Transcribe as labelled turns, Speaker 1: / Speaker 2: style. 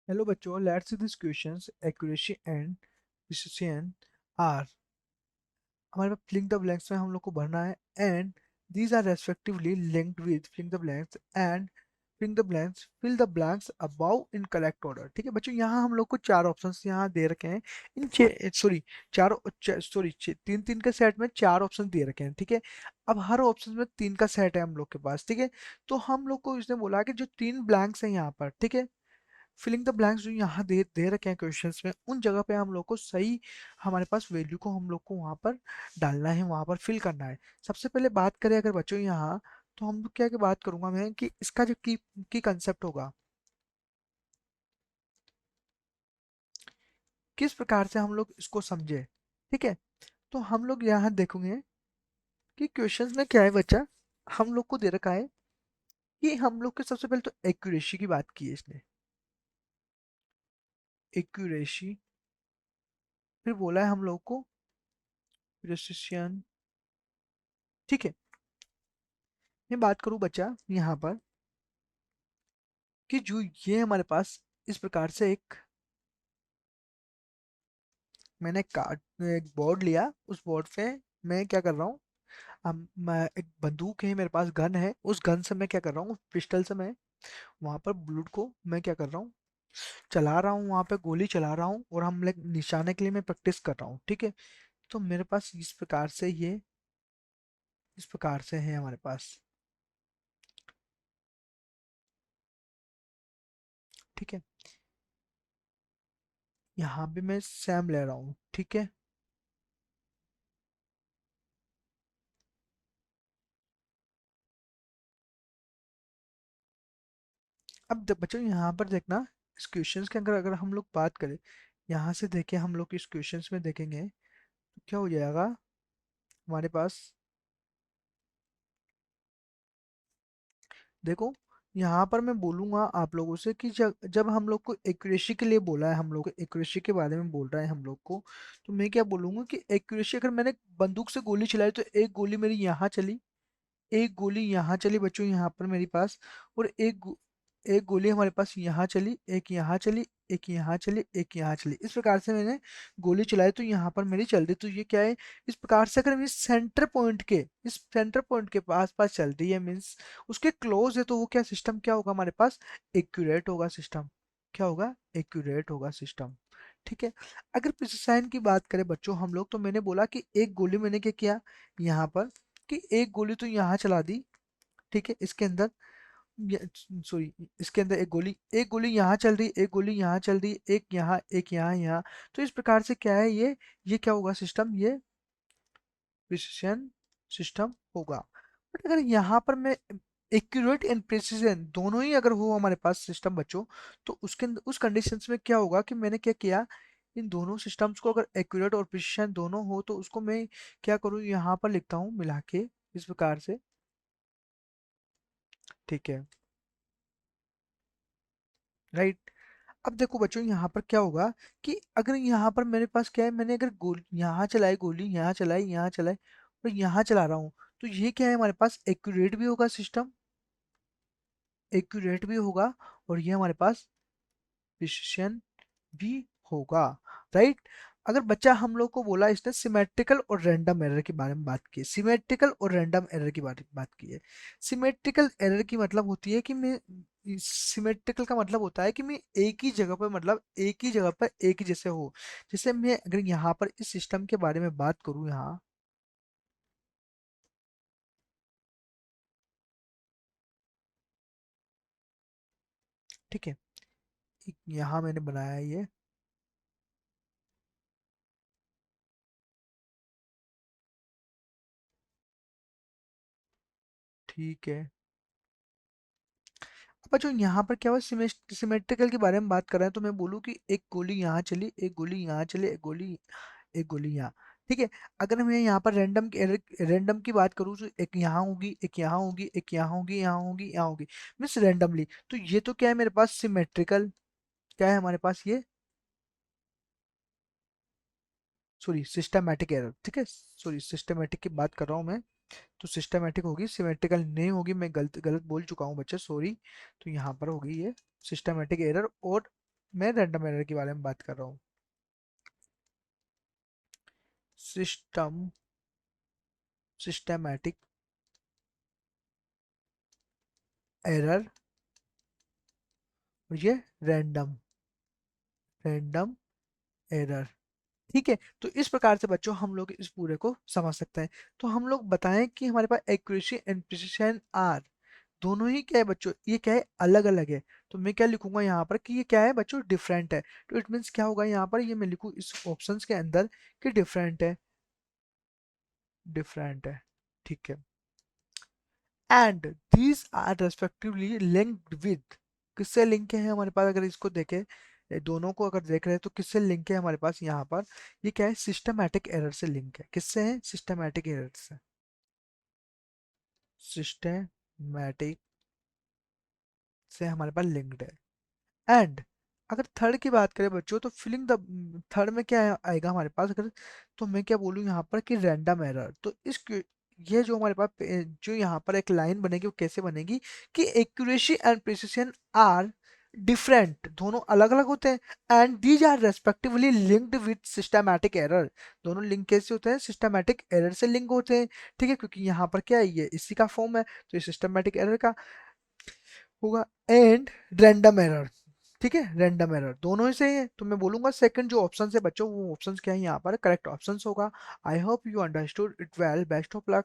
Speaker 1: Hello बच्चों, let's see this questions accuracy and precision are. हमारे पास फिलिंग द ब्लैंक्स में हम लोग को भरना है and these are respectively linked with filling the blanks and fill the blanks about in correct order. ठीक है बच्चों, यहाँ हम लोग को चार ऑप्शंस यहाँ दे रखे हैं। इन सॉरी चारों सॉरी तीन तीन के सेट में चार ऑप्शन दे रखे हैं। ठीक है, अब हर ऑप्शन में तीन का सेट है हम लोग के पास। ठीक है, तो हम लोग को इसने बोला कि जो तीन ब्लैंक्स हैं यहाँ पर, ठीक है, फिलिंग द ब्लैंक्स जो यहाँ दे दे रखे हैं क्वेश्चंस में, उन जगह पे हम लोग को सही हमारे पास वैल्यू को हम लोग को वहाँ पर डालना है, वहाँ पर फिल करना है। सबसे पहले बात करें अगर बच्चों यहाँ, तो हम लोग क्या की बात करूंगा मैं कि इसका जो की कंसेप्ट होगा, किस प्रकार से हम लोग इसको समझे। ठीक है, तो हम लोग यहाँ देखेंगे कि क्वेश्चंस में क्या है बच्चा, हम लोग को दे रखा है कि हम लोग के सबसे पहले तो एक्यूरेसी की बात की है इसने, एक्यूरेसी। फिर बोला है हम लोग को प्रिसिशन। ठीक है, मैं बात करूं बच्चा यहाँ पर कि जो ये हमारे पास इस प्रकार से एक मैंने एक बोर्ड लिया, उस बोर्ड पे मैं क्या कर रहा हूँ, मैं एक बंदूक है मेरे पास, गन है, उस गन से मैं क्या कर रहा हूँ, पिस्टल से मैं वहां पर बुलेट को मैं क्या कर रहा हूँ, चला रहा हूँ, वहां पे गोली चला रहा हूँ और हम लाइक निशाने के लिए मैं प्रैक्टिस कर रहा हूँ। ठीक है, तो मेरे पास इस प्रकार से ये इस प्रकार से है हमारे पास। ठीक है, यहाँ भी मैं सैम ले रहा हूँ। ठीक है, अब बच्चों यहाँ पर देखना, इस क्वेश्चंस के अगर अगर हम लोग बात करें, यहाँ से देखें हम लोग इस क्वेश्चंस में देखेंगे तो क्या हो जाएगा हमारे पास। देखो, यहाँ पर मैं बोलूंगा आप लोगों से कि जब जब हम लोग को एक्यूरेसी के लिए बोला है, हम लोग को एक्यूरेसी के बारे में बोल रहा है हम लोग को, तो मैं क्या बोलूंगा कि एक्यूरेसी, अगर मैंने बंदूक से गोली चलाई तो एक गोली मेरी यहाँ चली, एक गोली यहाँ चली बच्चों यहाँ पर मेरे पास, और एक गोली हमारे पास यहाँ चली, एक यहाँ चली, एक यहाँ चली, एक यहाँ चली। इस प्रकार से मैंने गोली चलाई तो यहाँ पर मेरी चल रही, तो ये क्या है, इस प्रकार से अगर इस सेंटर पॉइंट के पास पास चल रही है, मीन्स उसके क्लोज है, तो वो क्या सिस्टम क्या होगा हमारे पास, एक्यूरेट होगा सिस्टम। क्या होगा, एक्यूरेट होगा सिस्टम। ठीक है, अगर प्रिसिशन की बात करें बच्चों हम लोग, तो मैंने बोला कि एक गोली मैंने क्या किया यहाँ पर, कि एक गोली तो यहाँ चला दी। ठीक है, इसके अंदर सॉरी, इसके अंदर एक गोली यहाँ चल रही, एक गोली यहाँ चल रही, एक यहाँ, एक यहाँ, यहाँ। तो इस प्रकार से क्या है ये क्या होगा सिस्टम, ये प्रिसिशन सिस्टम होगा। बट अगर यहाँ पर मैं एक्यूरेट एंड प्रिसिशन दोनों ही अगर हो हमारे पास सिस्टम बच्चों, तो उसके उस कंडीशंस में क्या होगा कि मैंने क्या किया, इन दोनों सिस्टम्स को अगर एक्यूरेट और प्रिसिशन दोनों हो, तो उसको मैं क्या करूँ, यहाँ पर लिखता हूँ मिला के इस प्रकार से। ठीक है, राइट। अब देखो बच्चों यहाँ पर क्या होगा कि अगर यहाँ पर मेरे पास क्या है, मैंने अगर यहाँ चलाई गोली, यहाँ चलाई, यहाँ चलाई और यहाँ चला रहा हूँ, तो ये क्या है हमारे पास, एक्यूरेट भी होगा सिस्टम, एक्यूरेट भी होगा, और ये हमारे पास प्रिसिशन भी होगा, राइट। अगर बच्चा हम लोग को बोला, इसने सिमेट्रिकल और रैंडम एरर के बारे में बात की है, सिमेट्रिकल और रैंडम एरर की बारे में बात की है। सिमेट्रिकल एरर की मतलब होती है कि मैं सिमेट्रिकल का मतलब होता है कि मैं एक ही जगह पर, मतलब एक ही जगह पर एक ही जैसे हो। जैसे मैं अगर यहाँ पर इस सिस्टम के बारे में बात करूँ यहाँ, ठीक है, यहाँ मैंने बनाया है ये। ठीक है, अब जो यहाँ पर क्या हुआ, सिमेट्रिकल के बारे में बात कर रहे हैं, तो मैं बोलूँ कि एक गोली यहाँ चली, एक गोली यहाँ चली, एक गोली यहाँ। ठीक है, अगर मैं यहाँ पर रैंडम की बात करूँ, तो एक यहाँ होगी, एक यहाँ होगी, एक यहाँ होगी, यहाँ होगी, यहाँ होगी, मीन्स रैंडमली। तो ये तो क्या है मेरे पास, सिमेट्रिकल। क्या है हमारे पास ये, सॉरी सिस्टमैटिक एरर। ठीक है, सॉरी सिस्टमैटिक की बात कर रहा हूँ मैं, तो सिस्टमैटिक होगी, सिमेट्रिकल नहीं होगी, मैं गलत गलत बोल चुका हूँ बच्चे, सॉरी। तो यहाँ पर होगी ये सिस्टमैटिक एरर, और मैं रैंडम एरर के बारे में बात कर रहा हूँ। सिस्टम सिस्टमैटिक एरर, ये रैंडम रैंडम एरर। ठीक है, तो इस प्रकार से बच्चों हम लोग इस पूरे को समझ सकते हैं। तो हम लोग बताएं कि हमारे पास एक्यूरेसी एंड प्रिसिशन आर दोनों ही क्या है बच्चों, ये क्या है, अलग अलग है। तो मैं क्या लिखूंगा यहाँ पर कि ये क्या है बच्चों, डिफरेंट है। तो इट मीन्स क्या होगा यहाँ पर, ये मैं लिखूँ इस ऑप्शंस के अंदर कि डिफरेंट है, डिफरेंट है। ठीक है, and these are respectively linked with, किससे लिंक है हमारे पास, अगर इसको देखें, ये दोनों को अगर देख रहे हैं तो किससे लिंक है हमारे पास यहाँ पर, ये क्या है, सिस्टमैटिक एरर से लिंक है। किससे है, सिस्टमैटिक एरर से, सिस्टमैटिक से हमारे पास लिंक्ड है। एंड अगर थर्ड की बात करें बच्चों, तो फिलिंग द थर्ड में क्या आएगा हमारे पास, अगर तो मैं क्या बोलूँ यहाँ पर कि रैंडम एरर। तो ये जो हमारे पास जो यहाँ पर एक लाइन बनेगी वो कैसे बनेगी कि accuracy and precision are different, दोनों अलग अलग होते हैं, and these are respectively linked with systematic error. दोनों लिंक कैसे होते हैं, सिस्टमैटिक एरर से लिंक होते हैं। ठीक है, क्योंकि यहाँ पर क्या है, ये इसी का फॉर्म है, तो ये सिस्टमैटिक एरर का होगा। एंड रैंडम एरर, ठीक है, रैंडम एरर दोनों ही सही है। तो मैं बोलूंगा सेकंड जो ऑप्शन है बच्चों, वो ऑप्शन क्या है यहाँ पर करेक्ट ऑप्शन होगा। I hope you understood it well, best of luck.